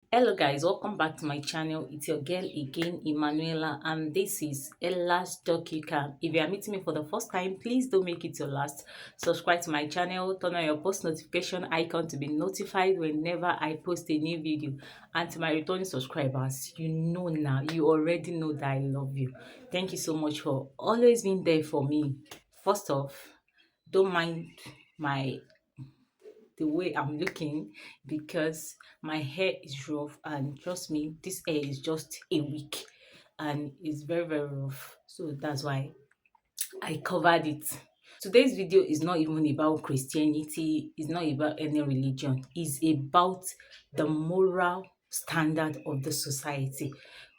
Hello guys, welcome back to my channel. It's your girl again, Emanuela, and this is Ella's Docucam. If you are meeting me for the first time, please don't make it your last. Subscribe to my channel, turn on your post notification icon to be notified whenever I post a new video. And to my returning subscribers, you know now, you already know that I love you. Thank you so much for always being there for me. First off, don't mind my the way I'm looking because my hair is rough, and trust me, this hair is just a week and it's very rough. So that's why I covered it. Today's video is not even about Christianity, it's not about any religion, it's about the moral standard of the society.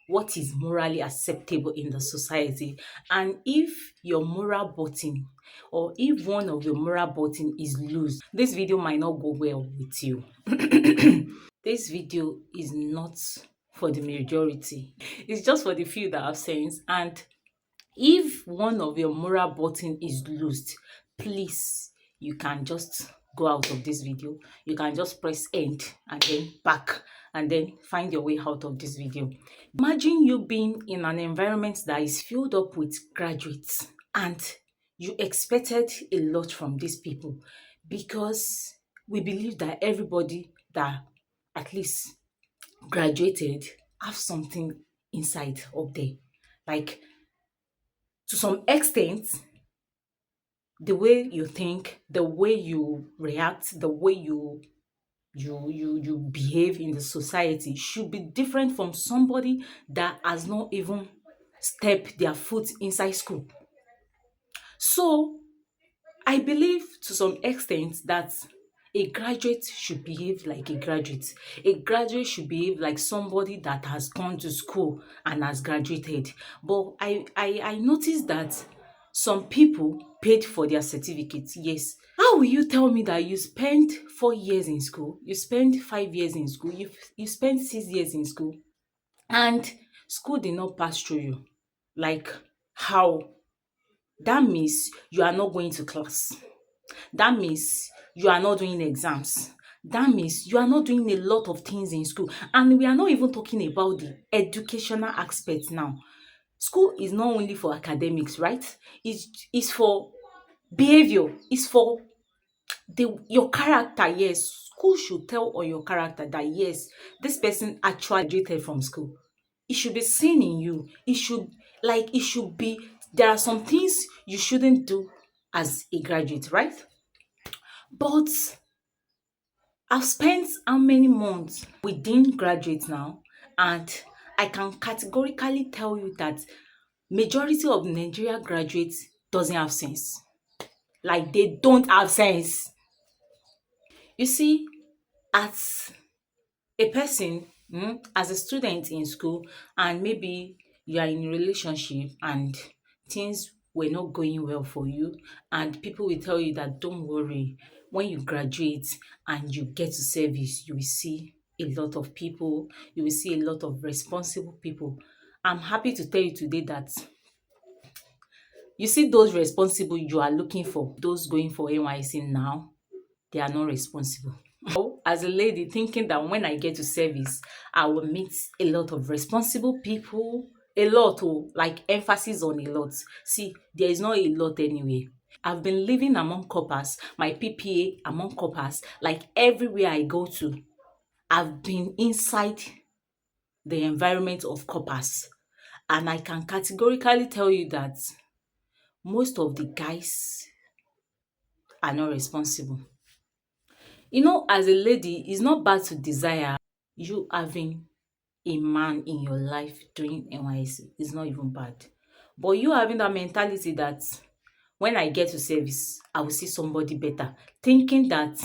What is morally acceptable in the society, and if your moral button or if one of your moral button is loose, this video might not go well with you. This video is not for the majority, it's just for the few that have sense. And if one of your moral button is loosed, please, you can just go out of this video. You can just press end and then back and then find your way out of this video. Imagine you being in an environment that is filled up with graduates and you expected a lot from these people, because we believe that everybody that at least graduated have something inside up there. Like, to some extent, the way you think, the way you react, the way you behave in the society should be different from somebody that has not even stepped their foot inside school. So I believe to some extent that a graduate should behave like a graduate. A graduate should behave like somebody that has gone to school and has graduated. But I noticed that some people paid for their certificates. Yes. How will you tell me that you spent 4 years in school, you spent 5 years in school, you spent 6 years in school, and school did not pass through you? Like, how? That means you are not going to class. That means you are not doing exams. That means you are not doing a lot of things in school. And we are not even talking about the educational aspect now. School is not only for academics, right? It's for behavior. It's for your character. Yes, school should tell on your character that yes, this person actually graduated from school. It should be seen in you. It should be, there are some things you shouldn't do as a graduate, right? But I've spent how many months within graduates now, and I can categorically tell you that majority of Nigeria graduates doesn't have sense. Like, they don't have sense. You see, as a person, as a student in school, and maybe you are in a relationship and things were not going well for you, and people will tell you that don't worry, when you graduate and you get to service, you will see a lot of people, you will see a lot of responsible people. I'm happy to tell you today that you see those responsible you are looking for, those going for NYC now, they are not responsible. As a lady, thinking that when I get to service, I will meet a lot of responsible people. A lot, oh, like emphasis on a lot. See, there is not a lot anyway. I've been living among coppers, my PPA among coppers, like everywhere I go to. I've been inside the environment of coppers. And I can categorically tell you that most of the guys are not responsible. You know, as a lady, it's not bad to desire you having a man in your life doing NYSC. It's not even bad. But you having that mentality that when I get to service, I will see somebody better. Thinking that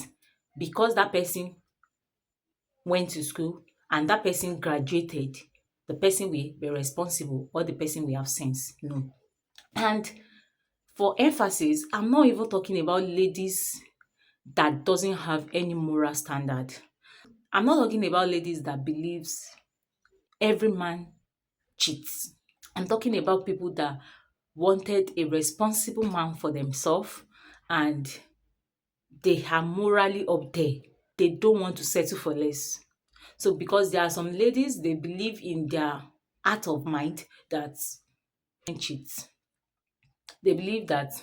because that person went to school and that person graduated, the person will be responsible or the person will have sense. No. And for emphasis, I'm not even talking about ladies that doesn't have any moral standard. I'm not talking about ladies that believes every man cheats. I'm talking about people that wanted a responsible man for themselves, and they are morally up there. They don't want to settle for less. So because there are some ladies, they believe in their heart of mind that men cheat. They believe that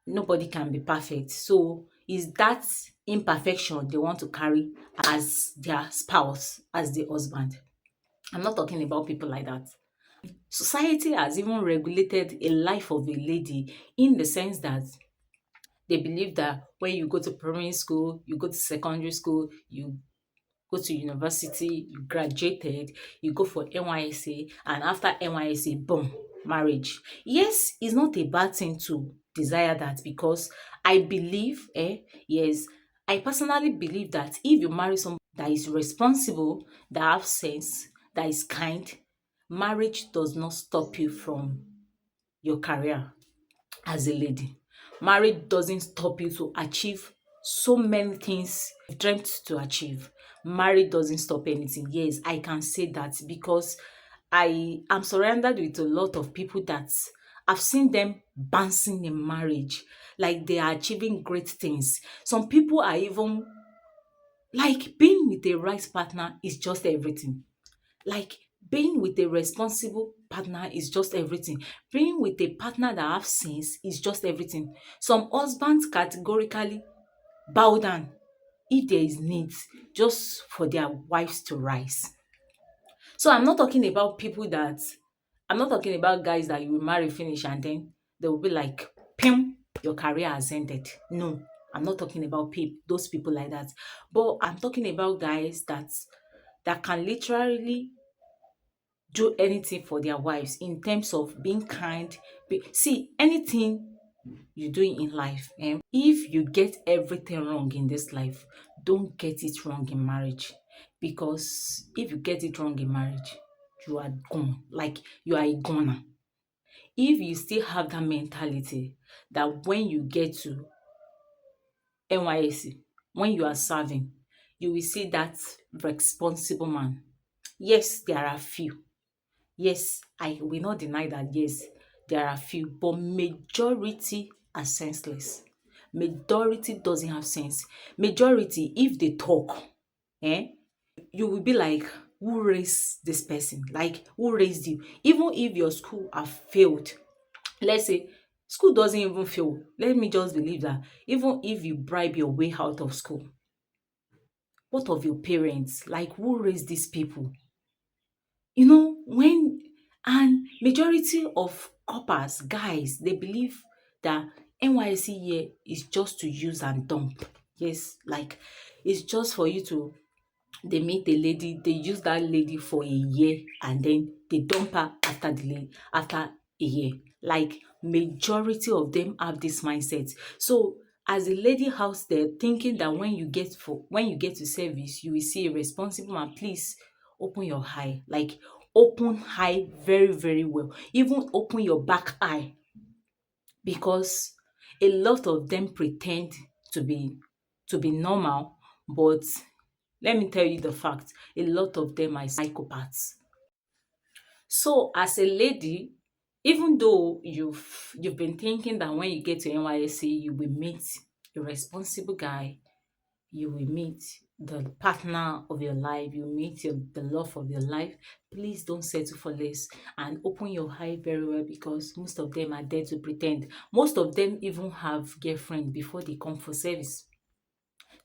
nobody can be perfect. So is that imperfection they want to carry as their spouse, as the husband. I'm not talking about people like that. Society has even regulated a life of a lady in the sense that they believe that when you go to primary school, you go to secondary school, you go to university, you graduated, you go for NYSC, and after NYSC, boom, marriage. Yes, it's not a bad thing to desire that because I believe, yes, I personally believe that if you marry someone that is responsible, that have sense, that is kind, marriage does not stop you from your career as a lady. Marriage doesn't stop you to achieve so many things you've dreamt to achieve. Marriage doesn't stop anything. Yes, I can say that because I am surrounded with a lot of people that I've seen them bouncing in marriage, like they are achieving great things. Some people are even like being with a right partner is just everything. Like being with a responsible partner is just everything. Being with a partner that have sense is just everything. Some husbands categorically bow down if there is need just for their wives to rise. So I'm not talking about guys that you will marry finish and then they will be like, pim, your career has ended. No, I'm not talking about those people like that. But I'm talking about guys that can literally do anything for their wives in terms of being kind. See, anything you do in life, if you get everything wrong in this life, don't get it wrong in marriage. Because if you get it wrong in marriage, you are gone. Like you are a goner. If you still have that mentality that when you get to NYSC, when you are serving, you will see that responsible man. Yes, there are few. Yes, I will not deny that. Yes, there are few, but majority are senseless. Majority doesn't have sense. Majority, if they talk, eh, you will be like, who raised this person? Like, who raised you? Even if your school have failed, let's say school doesn't even fail. Let me just believe that even if you bribe your way out of school, what of your parents? Like, who raised these people? When and majority of coppers, guys, they believe that NYSC year is just to use and dump. Yes, like it's just for you to they meet a lady, they use that lady for a year and then they dump her after a year. Like majority of them have this mindset. So as a lady house there thinking that when you get to service, you will see a responsible man, please open your eye. Like open eye very, very well. Even open your back eye because a lot of them pretend to be normal, but let me tell you the fact, a lot of them are psychopaths. So as a lady, even though you've been thinking that when you get to NYSC, you will meet a responsible guy, you will meet the partner of your life, you meet the love of your life, please don't settle for less and open your eye very well because most of them are there to pretend. Most of them even have girlfriend before they come for service.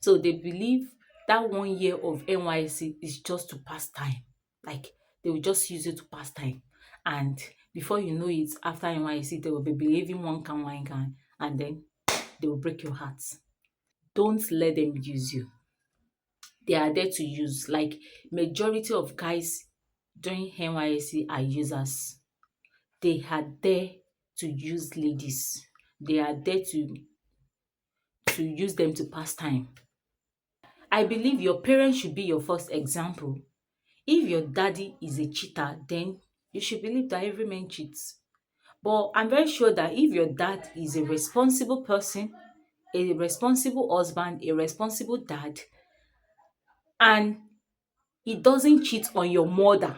So they believe that 1 year of NYSC is just to pass time. Like they will just use it to pass time. And before you know it, after NYSC, they will be behaving one can, and then they will break your heart. Don't let them use you. They are there to use. Like majority of guys during NYSC are users. They are there to use ladies. They are there to use them to pass time. I believe your parents should be your first example. If your daddy is a cheater, then you should believe that every man cheats. But I'm very sure that if your dad is a responsible person, a responsible husband, a responsible dad, and he doesn't cheat on your mother,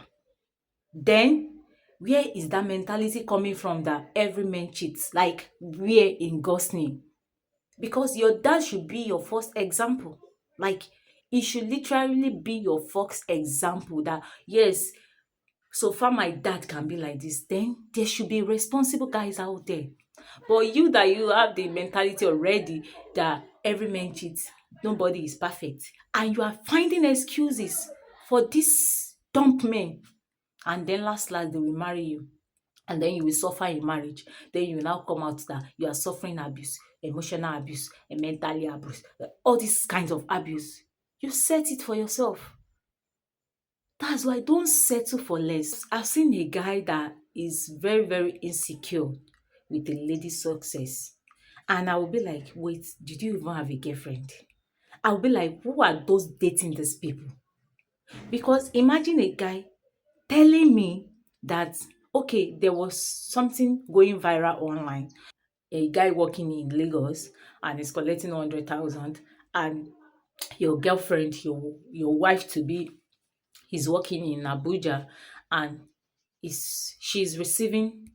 then where is that mentality coming from that every man cheats? Like where in God's name? Because your dad should be your first example. Like It should literally be your first example that yes, so far my dad can be like this, then there should be responsible guys out there. But you that you have the mentality already that every man cheats, nobody is perfect, and you are finding excuses for this dump men, and then last they will marry you, and then you will suffer in marriage. Then you will now come out that you are suffering abuse, emotional abuse, and mentally abuse, all these kinds of abuse. You set it for yourself. That's why don't settle for less. I've seen a guy that is very, very insecure with a lady's success. And I will be like, wait, did you even have a girlfriend? I'll be like, who are those dating these people? Because imagine a guy telling me that, okay, there was something going viral online. A guy working in Lagos and is collecting 100,000, and your girlfriend, your wife to be, is working in Abuja, and she's receiving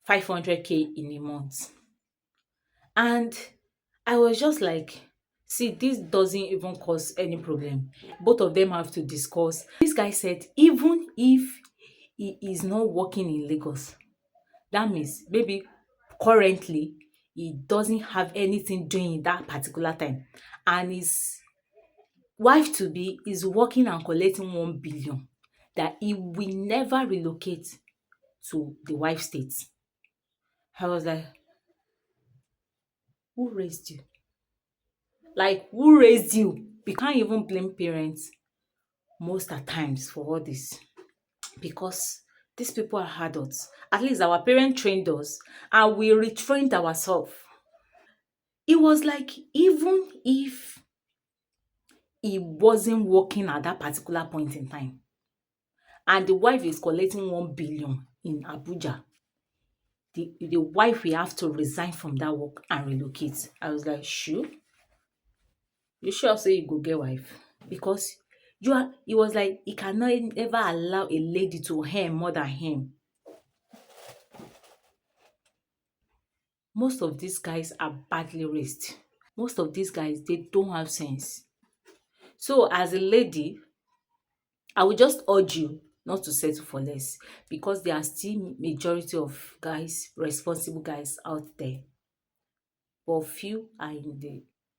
500K in a month. And I was just like, see, this doesn't even cause any problem. Both of them have to discuss. This guy said, even if he is not working in Lagos, that means maybe currently he doesn't have anything doing in that particular time. And his wife to be is working and collecting 1 billion, that he will never relocate to the wife state. I was like, who raised you? Like, who raised you? We can't even blame parents most at times for all this, because these people are adults. At least our parents trained us and we retrained ourselves. It was like, even if he wasn't working at that particular point in time and the wife is collecting 1 billion in Abuja, the wife will have to resign from that work and relocate. I was like, sure? You sure say you go get wife? Because he was like, he cannot ever allow a lady to earn more than him. Most of these guys are badly raised. Most of these guys, they don't have sense. So as a lady, I would just urge you not to settle for less, because there are still majority of guys, responsible guys out there, but few are in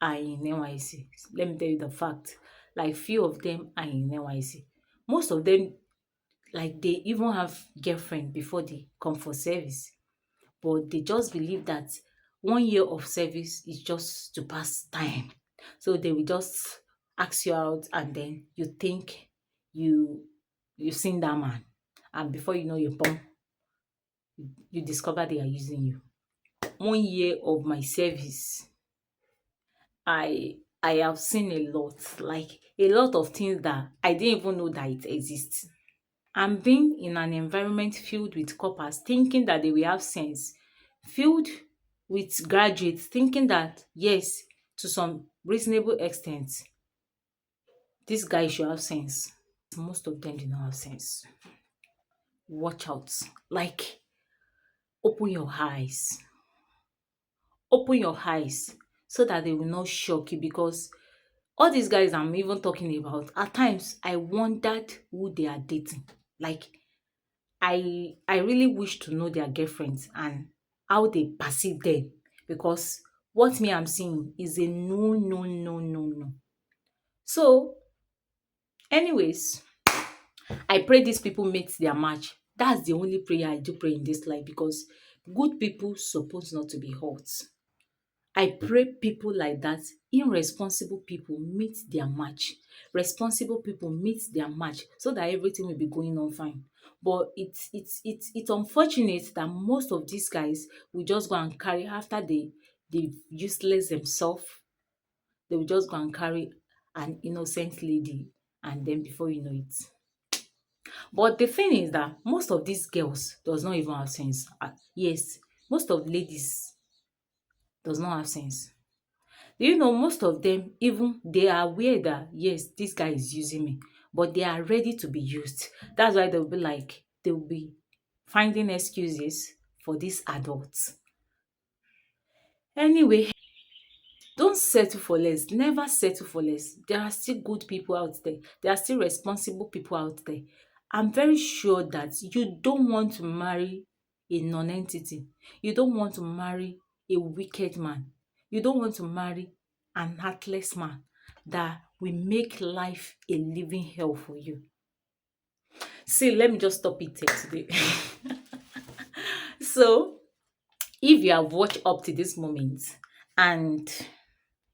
NYC. Let me tell you the fact. Like, few of them are in NYC. Most of them, like, they even have girlfriend before they come for service, but they just believe that 1 year of service is just to pass time. So they will just ask you out, and then you think you seen that man, and before you know, you discover they are using you. 1 year of my service, I have seen a lot, like a lot of things that I didn't even know that it exists. And being in an environment filled with coppers thinking that they will have sense, filled with graduates thinking that yes, to some reasonable extent, this guy should have sense. Most of them do not have sense. Watch out. Like, open your eyes. Open your eyes so that they will not shock you, because all these guys I'm even talking about, at times I wondered who they are dating. Like, I really wish to know their girlfriends and how they perceive them, because what me I'm seeing is a no, no, no, no, no. So, anyways, I pray these people meet their match. That's the only prayer I do pray in this life, because good people supposed not to be hurt. I pray people like that, irresponsible people meet their match. Responsible people meet their match so that everything will be going on fine. But it's unfortunate that most of these guys will just go and carry, after they useless themselves, they will just go and carry an innocent lady, and then before you know it. But the thing is that most of these girls does not even have sense. Yes, most of ladies does not have sense. Do you know, most of them, even they are aware that yes, this guy is using me, but they are ready to be used. That's why they'll be like, they'll be finding excuses for these adults. Anyway, Don't settle for less. Never settle for less. There are still good people out there. There are still responsible people out there. I'm very sure that you don't want to marry a non-entity. You don't want to marry a wicked man. You don't want to marry an heartless man that will make life a living hell for you. See, let me just stop it here today. So, if you have watched up to this moment and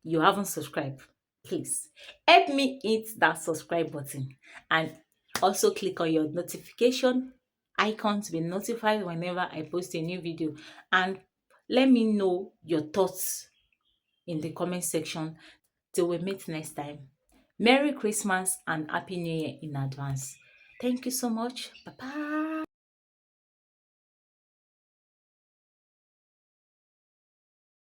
you haven't subscribed, please help me hit that subscribe button and also click on your notification icon to be notified whenever I post a new video, and let me know your thoughts in the comment section. Till we meet next time, Merry Christmas and Happy New Year in advance. Thank you so much. Bye bye.